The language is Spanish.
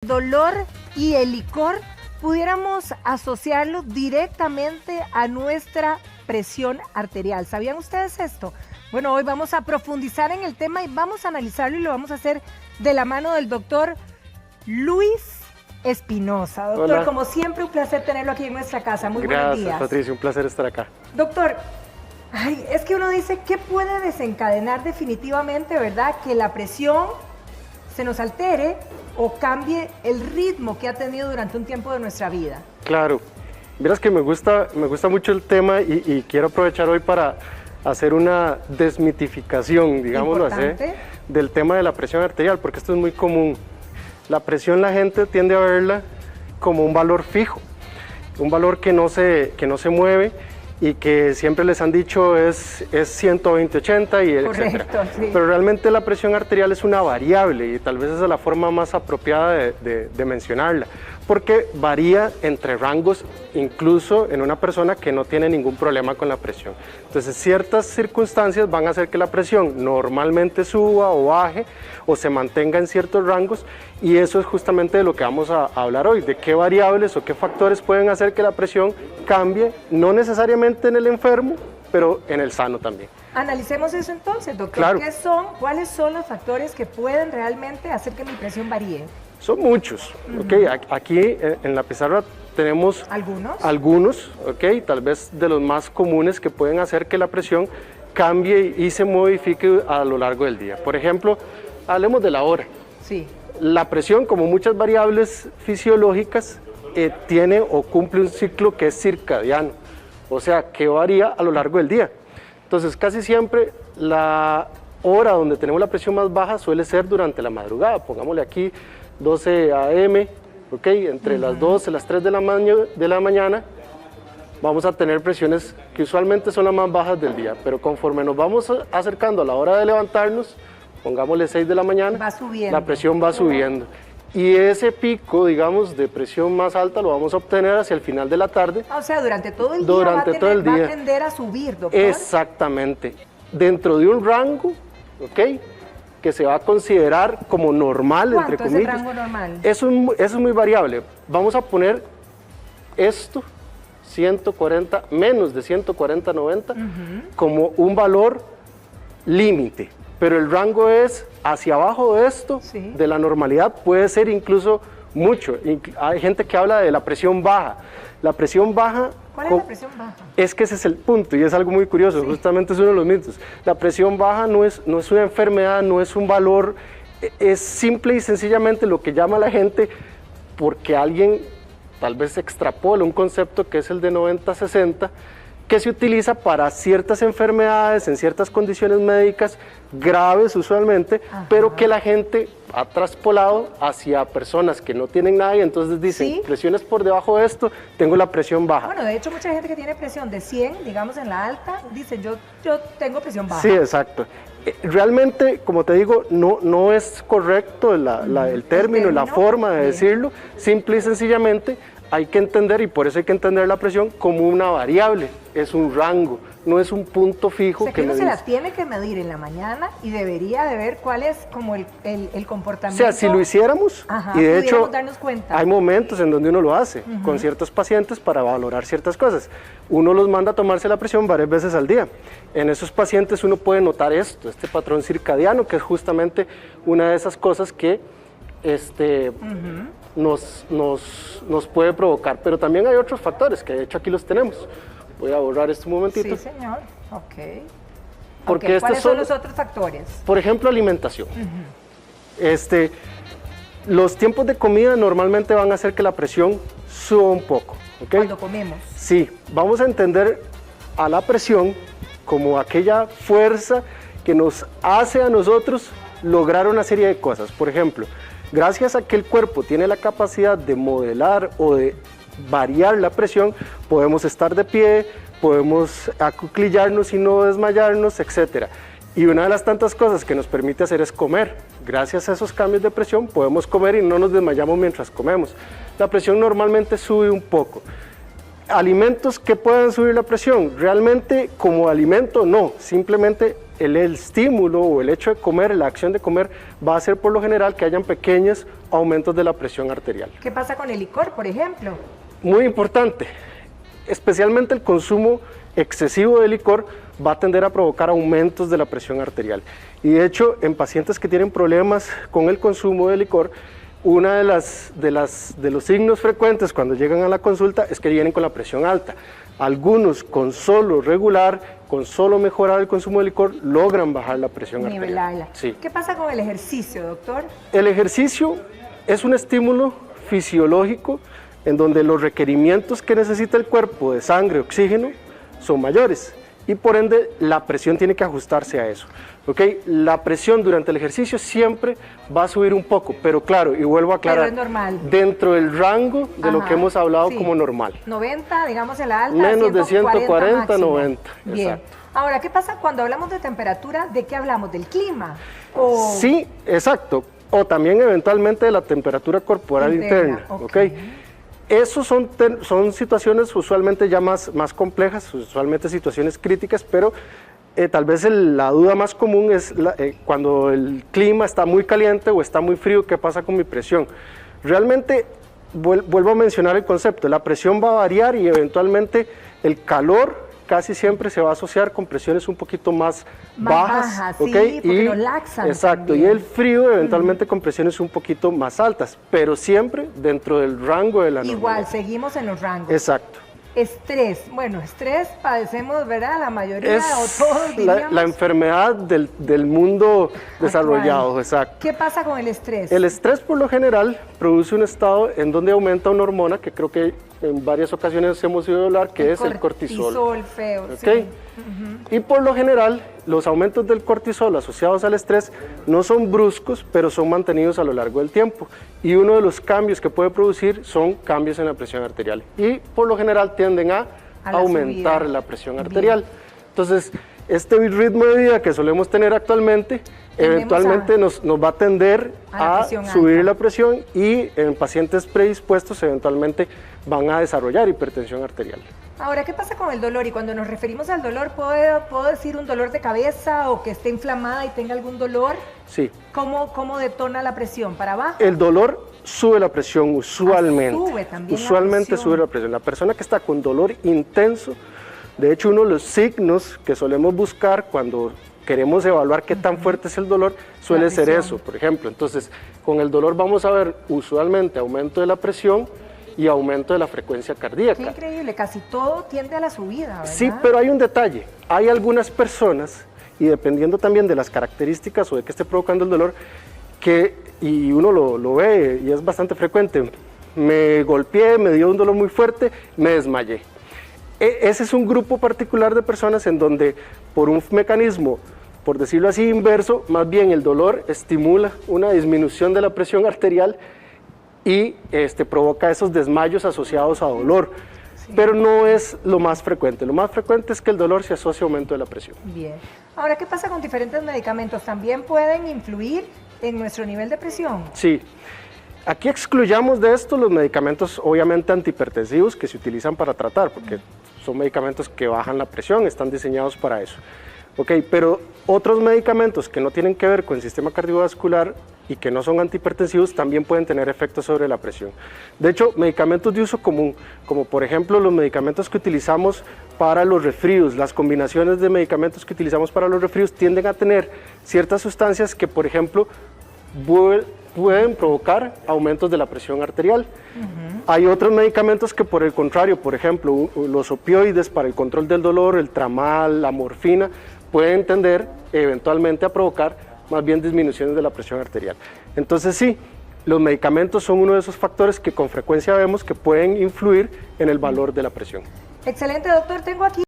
dolor y el licor pudiéramos asociarlo directamente a nuestra presión arterial. ¿Sabían ustedes esto? Bueno, hoy vamos a profundizar en el tema y vamos a analizarlo y lo vamos a hacer de la mano del doctor Luis Espinosa. Doctor, hola. Como siempre, un placer tenerlo aquí en nuestra casa. Muy buenos días. Gracias, Patricia, un placer estar acá. Doctor, es que uno dice, ¿qué puede desencadenar definitivamente, verdad? Que la presión se nos altere o cambie el ritmo que ha tenido durante un tiempo de nuestra vida. Claro, verás que me gusta mucho el tema y quiero aprovechar hoy para hacer una desmitificación, digámoslo así, del tema de la presión arterial, porque esto es muy común. La presión la gente tiende a verla como un valor fijo, un valor que no se mueve y que siempre les han dicho es 120/80 y etcétera. Sí. Pero realmente la presión arterial es una variable y tal vez esa es la forma más apropiada de mencionarla, porque varía entre rangos, incluso en una persona que no tiene ningún problema con la presión. Entonces, ciertas circunstancias van a hacer que la presión normalmente suba o baje o se mantenga en ciertos rangos, y eso es justamente de lo que vamos a hablar hoy, de qué variables o qué factores pueden hacer que la presión cambie, no necesariamente en el enfermo, pero en el sano también. Analicemos eso entonces, doctor. Claro. ¿Cuáles son los factores que pueden realmente hacer que mi presión varíe? Son muchos, ¿ok? Aquí en la pizarra tenemos algunos, ¿ok? Tal vez de los más comunes que pueden hacer que la presión cambie y se modifique a lo largo del día. Por ejemplo, hablemos de la hora. Sí. La presión, como muchas variables fisiológicas, tiene o cumple un ciclo que es circadiano, o sea, que varía a lo largo del día. Entonces, casi siempre la hora donde tenemos la presión más baja suele ser durante la madrugada, pongámosle aquí 12 a.m., ¿ok? Entre las 12 y las 3 de la mañana vamos a tener presiones que usualmente son las más bajas del día, pero conforme nos vamos acercando a la hora de levantarnos, pongámosle 6 de la mañana, la presión va subiendo. Y ese pico, digamos, de presión más alta lo vamos a obtener hacia el final de la tarde. O sea, durante todo el día va a tender a subir, doctor. Exactamente. Dentro de un rango, ¿ok?, que se va a considerar como normal, entre comillas. ¿Cuánto es el rango normal? Eso es muy variable. Vamos a poner esto, 140, menos de 140/90, como un valor límite. Pero el rango es hacia abajo de esto, de la normalidad, puede ser incluso mucho. Hay gente que habla de la presión baja. La presión baja... ¿Cuál es la presión baja? Es que ese es el punto y es algo muy curioso, justamente es uno de los mitos. La presión baja no es una enfermedad, no es un valor, es simple y sencillamente lo que llama la gente porque alguien tal vez extrapola un concepto que es el de 90/60, que se utiliza para ciertas enfermedades, en ciertas condiciones médicas graves usualmente, pero que la gente ha traspolado hacia personas que no tienen nada y entonces dicen, presiones por debajo de esto, tengo la presión baja. Bueno, de hecho mucha gente que tiene presión de 100, digamos en la alta, dicen yo tengo presión baja. Sí, exacto. Realmente, como te digo, no es correcto el término, la forma de decirlo, simple y sencillamente hay que entender, y por eso hay que entender la presión como una variable, es un rango, no es un punto fijo. O sea, que uno se la tiene que medir en la mañana y debería de ver cuál es como el comportamiento. O sea, si lo hiciéramos, y de hecho darnos cuenta. hay momentos en donde uno lo hace con ciertos pacientes para valorar ciertas cosas. Uno los manda a tomarse la presión varias veces al día. En esos pacientes uno puede notar este patrón circadiano, que es justamente una de esas cosas que nos puede provocar, pero también hay otros factores que de hecho aquí los tenemos. Voy a borrar esto un momentito. Sí, señor. Ok. Porque ¿Cuáles son los otros factores? Por ejemplo, alimentación. Los tiempos de comida normalmente van a hacer que la presión suba un poco. ¿Okay? Cuando comemos. Sí, vamos a entender a la presión como aquella fuerza que nos hace a nosotros lograr una serie de cosas. Por ejemplo, gracias a que el cuerpo tiene la capacidad de modelar o de variar la presión, podemos estar de pie, podemos acuclillarnos y no desmayarnos, etc. Y una de las tantas cosas que nos permite hacer es comer. Gracias a esos cambios de presión podemos comer y no nos desmayamos mientras comemos. La presión normalmente sube un poco. ¿Alimentos que pueden subir la presión? Realmente como alimento no, simplemente el estímulo o el hecho de comer, la acción de comer, va a hacer por lo general que hayan pequeños aumentos de la presión arterial. ¿Qué pasa con el licor, por ejemplo? Muy importante, especialmente el consumo excesivo de licor va a tender a provocar aumentos de la presión arterial. Y de hecho, en pacientes que tienen problemas con el consumo de licor, uno de los signos frecuentes cuando llegan a la consulta es que vienen con la presión alta. Algunos con solo regular, con solo mejorar el consumo de licor, logran bajar la presión arterial. Sí. ¿Qué pasa con el ejercicio, doctor? El ejercicio es un estímulo fisiológico en donde los requerimientos que necesita el cuerpo de sangre, oxígeno, son mayores y por ende la presión tiene que ajustarse a eso. ¿Okay? La presión durante el ejercicio siempre va a subir un poco, pero claro, y vuelvo a aclarar, pero es normal. Dentro del rango de lo que hemos hablado como normal. 90, digamos en la alta, menos de 140, máximo. 90. Bien. Exacto. Ahora, ¿qué pasa cuando hablamos de temperatura? ¿De qué hablamos? ¿Del clima? ¿O... Sí, exacto. O también eventualmente de la temperatura corporal interna. ¿Okay? Esos son situaciones usualmente ya más complejas, usualmente situaciones críticas, pero tal vez la duda más común es cuando el clima está muy caliente o está muy frío, ¿qué pasa con mi presión? Realmente, vuelvo a mencionar el concepto, la presión va a variar y eventualmente el calor casi siempre se va a asociar con presiones un poquito más bajas, ¿okay? Sí, porque lo laxan. Exacto, también. Y el frío eventualmente con presiones un poquito más altas, pero siempre dentro del rango de la normalidad. Igual, seguimos en los rangos. Exacto. Estrés, bueno, estrés padecemos, ¿verdad? La mayoría o todos diríamos. La enfermedad del mundo desarrollado, exacto. ¿Qué pasa con el estrés? El estrés por lo general produce un estado en donde aumenta una hormona que creo que en varias ocasiones hemos oído hablar, que es el cortisol. Cortisol, feo, ¿Okay? Sí. Y por lo general, los aumentos del cortisol asociados al estrés no son bruscos, pero son mantenidos a lo largo del tiempo. Y uno de los cambios que puede producir son cambios en la presión arterial. Y por lo general tienden a aumentar la presión arterial. Bien. Entonces, este ritmo de vida que solemos tener actualmente, eventualmente nos va a tender a subir la presión y en pacientes predispuestos eventualmente van a desarrollar hipertensión arterial. Ahora, ¿qué pasa con el dolor? Y cuando nos referimos al dolor, ¿puedo decir un dolor de cabeza o que esté inflamada y tenga algún dolor? Sí. ¿Cómo detona la presión? ¿Para abajo? El dolor sube la presión usualmente. Sube también usualmente sube la presión. La persona que está con dolor intenso, de hecho uno de los signos que solemos buscar cuando queremos evaluar qué tan fuerte es el dolor, suele ser eso, por ejemplo. Entonces, con el dolor vamos a ver usualmente aumento de la presión y aumento de la frecuencia cardíaca. Qué increíble, casi todo tiende a la subida, ¿verdad? Sí, pero hay un detalle. Hay algunas personas, y dependiendo también de las características o de qué esté provocando el dolor, y uno lo ve y es bastante frecuente, me golpeé, me dio un dolor muy fuerte, me desmayé. Ese es un grupo particular de personas en donde por un mecanismo, por decirlo así, inverso, más bien el dolor estimula una disminución de la presión arterial y provoca esos desmayos asociados a dolor. Sí. Pero no es lo más frecuente. Lo más frecuente es que el dolor se asocia a aumento de la presión. Bien. Ahora, ¿qué pasa con diferentes medicamentos? ¿También pueden influir en nuestro nivel de presión? Sí. Aquí excluyamos de esto los medicamentos obviamente antihipertensivos que se utilizan para tratar, porque son medicamentos que bajan la presión, están diseñados para eso. Pero otros medicamentos que no tienen que ver con el sistema cardiovascular y que no son antihipertensivos también pueden tener efectos sobre la presión. De hecho, medicamentos de uso común, como por ejemplo los medicamentos que utilizamos para los resfríos, las combinaciones de medicamentos que utilizamos para los resfríos tienden a tener ciertas sustancias que, por ejemplo, pueden provocar aumentos de la presión arterial. Hay otros medicamentos que por el contrario, por ejemplo, los opioides para el control del dolor, el tramal, la morfina, pueden tender eventualmente a provocar más bien disminuciones de la presión arterial. Entonces sí, los medicamentos son uno de esos factores que con frecuencia vemos que pueden influir en el valor de la presión. Excelente, doctor. Tengo aquí